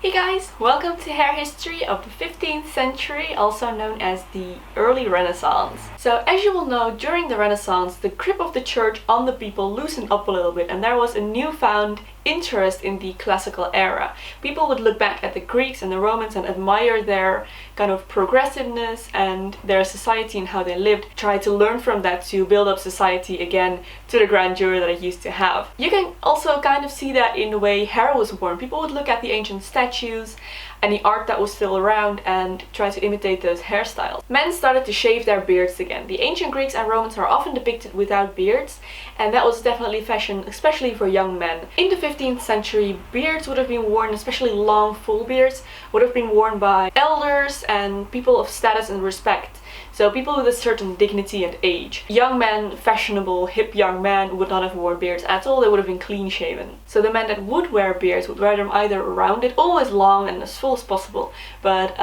Hey guys, welcome to Hair History of the 15th century, also known as the early Renaissance. So as you will know, during the Renaissance, the grip of the church on the people loosened up a little bit and there was a newfound interest in the classical era. People would look back at the Greeks and the Romans and admire their kind of progressiveness and their society and how they lived, try to learn from that to build up society again to the grandeur that it used to have. You can also kind of see that in the way hair was worn. People would look at the ancient statues and the art that was still around and try to imitate those hairstyles. Men started to shave their beards again. The ancient Greeks and Romans are often depicted without beards, and that was definitely fashion, especially for young men. In the 15th century, beards would have been worn, especially long full beards, would have been worn by elders and people of status and respect. So people with a certain dignity and age. Young men, fashionable, hip young men would not have worn beards at all, they would have been clean shaven. So the men that would wear beards would wear them either rounded, always long and as full as possible, but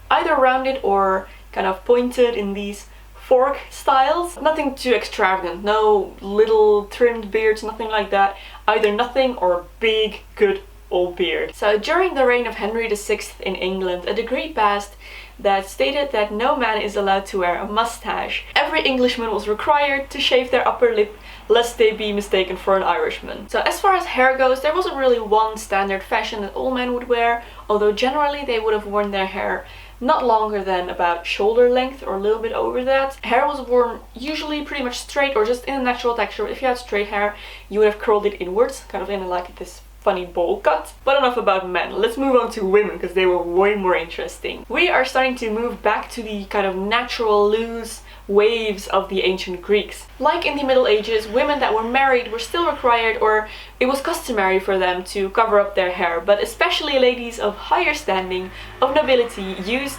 either rounded or kind of pointed in these fork styles. Nothing too extravagant, no little trimmed beards, nothing like that. Either nothing or big, good old beard. So during the reign of Henry VI in England, a decree passed that stated that no man is allowed to wear a mustache. Every Englishman was required to shave their upper lip lest they be mistaken for an Irishman. So as far as hair goes, there wasn't really one standard fashion that all men would wear, although generally they would have worn their hair not longer than about shoulder length or a little bit over that. Hair was worn usually pretty much straight or just in a natural texture. If you had straight hair, you would have curled it inwards, kind of in like this funny bowl cut. But enough about men, let's move on to women because they were way more interesting. We are starting to move back to the kind of natural loose waves of the ancient Greeks. Like in the Middle Ages, women that were married were still required, or it was customary for them to cover up their hair, but especially ladies of higher standing, of nobility, used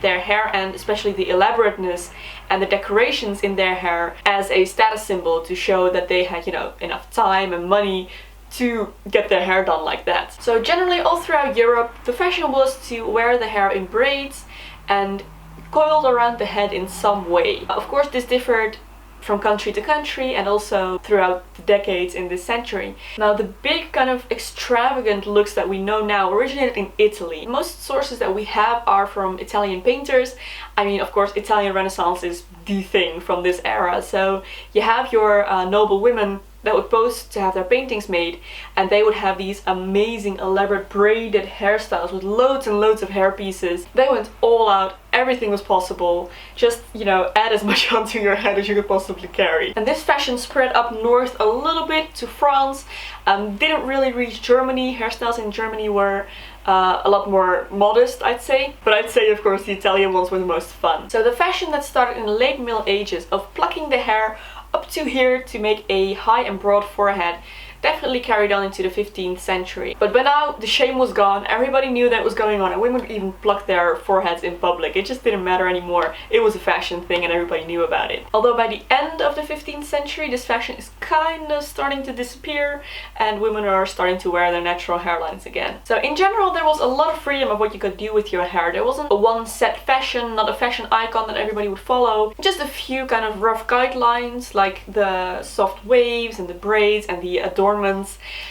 their hair and especially the elaborateness and the decorations in their hair as a status symbol to show that they had, enough time and money to get their hair done like that. So generally all throughout Europe, the fashion was to wear the hair in braids and coiled around the head in some way. Of course, this differed from country to country and also throughout the decades in this century. Now, the big kind of extravagant looks that we know now originated in Italy. Most sources that we have are from Italian painters. I mean, of course, Italian Renaissance is the thing from this era. So you have your noble women that would pose to have their paintings made, and they would have these amazing elaborate braided hairstyles with loads and loads of hair pieces. They went all out, everything was possible, just add as much onto your head as you could possibly carry. And this fashion spread up north a little bit to France, didn't really reach Germany. Hairstyles in Germany were a lot more modest, I'd say, but I'd say of course the Italian ones were the most fun. So the fashion that started in the late Middle Ages of plucking the hair up to here to make a high and broad forehead definitely carried on into the 15th century. But by now the shame was gone, everybody knew that was going on, and women would even pluck their foreheads in public. It just didn't matter anymore. It was a fashion thing and everybody knew about it. Although by the end of the 15th century this fashion is kind of starting to disappear and women are starting to wear their natural hairlines again. So in general there was a lot of freedom of what you could do with your hair. There wasn't a one set fashion, not a fashion icon that everybody would follow. Just a few kind of rough guidelines like the soft waves and the braids and the adornments.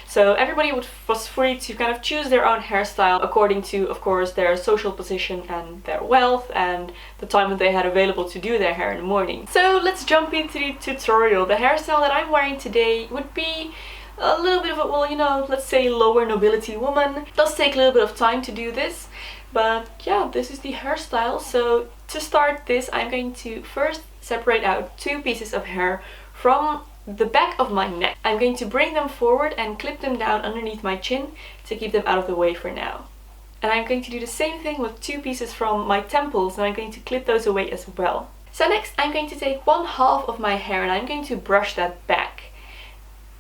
So everybody was free to kind of choose their own hairstyle according to, of course, their social position and their wealth and the time that they had available to do their hair in the morning. So let's jump into the tutorial. The hairstyle that I'm wearing today would be a little bit of a, well, let's say lower nobility woman. It does take a little bit of time to do this, but yeah, this is the hairstyle. So to start this, I'm going to first separate out two pieces of hair from the back of my neck. I'm going to bring them forward and clip them down underneath my chin to keep them out of the way for now. And I'm going to do the same thing with two pieces from my temples, and I'm going to clip those away as well. So next I'm going to take 1/2 of my hair and I'm going to brush that back.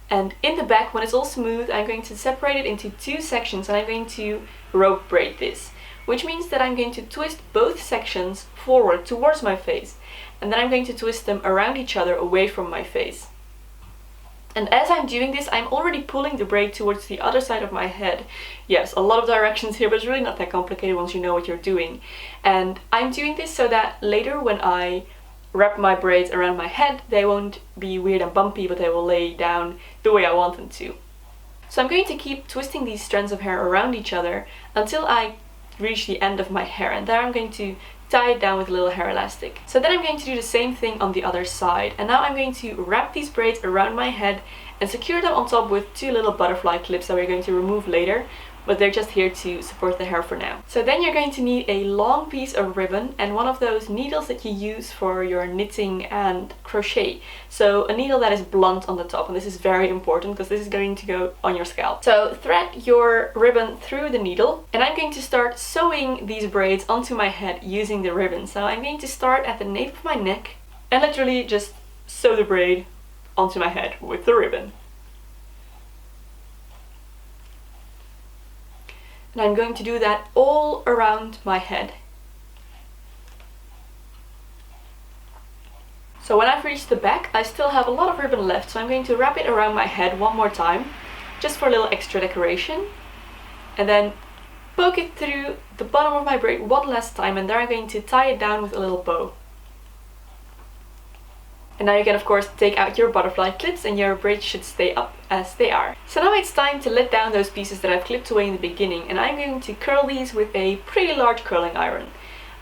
And in the back, when it's all smooth, I'm going to separate it into two sections and I'm going to rope braid this. Which means that I'm going to twist both sections forward towards my face, and then I'm going to twist them around each other away from my face. And as I'm doing this, I'm already pulling the braid towards the other side of my head. Yes, a lot of directions here, but it's really not that complicated once you know what you're doing. And I'm doing this so that later when I wrap my braids around my head, they won't be weird and bumpy, but they will lay down the way I want them to. So I'm going to keep twisting these strands of hair around each other until I reach the end of my hair, and there I'm going to tie it down with a little hair elastic. So then I'm going to do the same thing on the other side, and now I'm going to wrap these braids around my head and secure them on top with 2 little butterfly clips that we're going to remove later, but they're just here to support the hair for now. So then you're going to need a long piece of ribbon and one of those needles that you use for your knitting and crochet. So a needle that is blunt on the top, and this is very important because this is going to go on your scalp. So thread your ribbon through the needle, and I'm going to start sewing these braids onto my head using the ribbon. So I'm going to start at the nape of my neck and literally just sew the braid onto my head with the ribbon. And I'm going to do that all around my head. So when I've reached the back, I still have a lot of ribbon left, so I'm going to wrap it around my head one more time, just for a little extra decoration. And then poke it through the bottom of my braid one last time, and there I'm going to tie it down with a little bow. And now you can of course take out your butterfly clips and your braids should stay up as they are. So now it's time to let down those pieces that I've clipped away in the beginning, and I'm going to curl these with a pretty large curling iron.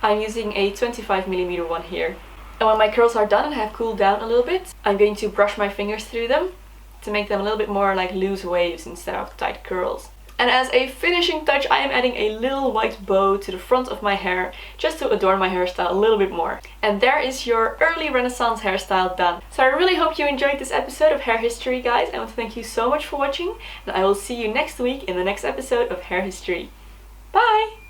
I'm using a 25mm one here. And when my curls are done and have cooled down a little bit, I'm going to brush my fingers through them to make them a little bit more like loose waves instead of tight curls. And as a finishing touch, I am adding a little white bow to the front of my hair just to adorn my hairstyle a little bit more. And there is your early Renaissance hairstyle done. So I really hope you enjoyed this episode of Hair History, guys. I want to thank you so much for watching, and I will see you next week in the next episode of Hair History. Bye!